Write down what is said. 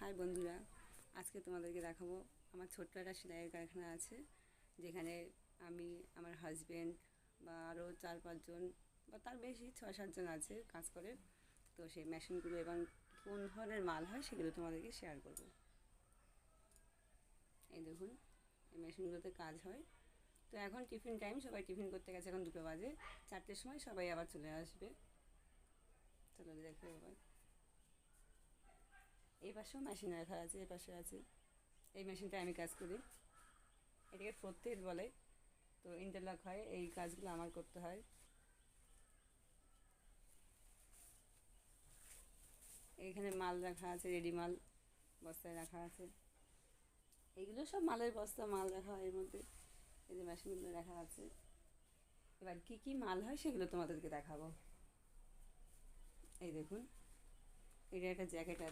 High বন্ধুরা, আজকে তোমাদেরকে দেখাবো আমার ছোট্ট একটা সেলাইয়ের কারখানা আছে, যেখানে আমি, আমার হাজব্যান্ড বা আরও 4-5 জন বা তার বেশি 6-7 জন আছে কাজ করে। তো সেই মেশিনগুলো এবং কোন ধরনের মাল হয় সেগুলো তোমাদেরকে শেয়ার করব। এই দেখুন, এই মেশিনগুলোতে কাজ হয়। তো এখন টিফিন টাইম, সবাই টিফিন করতে গেছে, এখন 2টো বাজে। 4টের সময় সবাই আবার চলে আসবে। চলো দেখো এবার। এই পাশেও মেশিন রাখা আছে, এই পাশে আছে। এই মেশিনটা আমি কাজ করি, এটাকে ফ্রথেড বলে। তো ইন্টারলক হয়, এই কাজগুলো আমার করতে হয়। এইখানে মাল রাখা আছে, রেডি মাল বস্তায় রাখা আছে। এইগুলো সব মালের বস্তা, মাল রাখা হয় এর মধ্যে। এই যে মেশিনগুলো রাখা আছে। এবার কি কি মাল হয় সেগুলো তোমাদেরকে দেখাবো। এই দেখুন, এটা একটা জ্যাকেট আছে।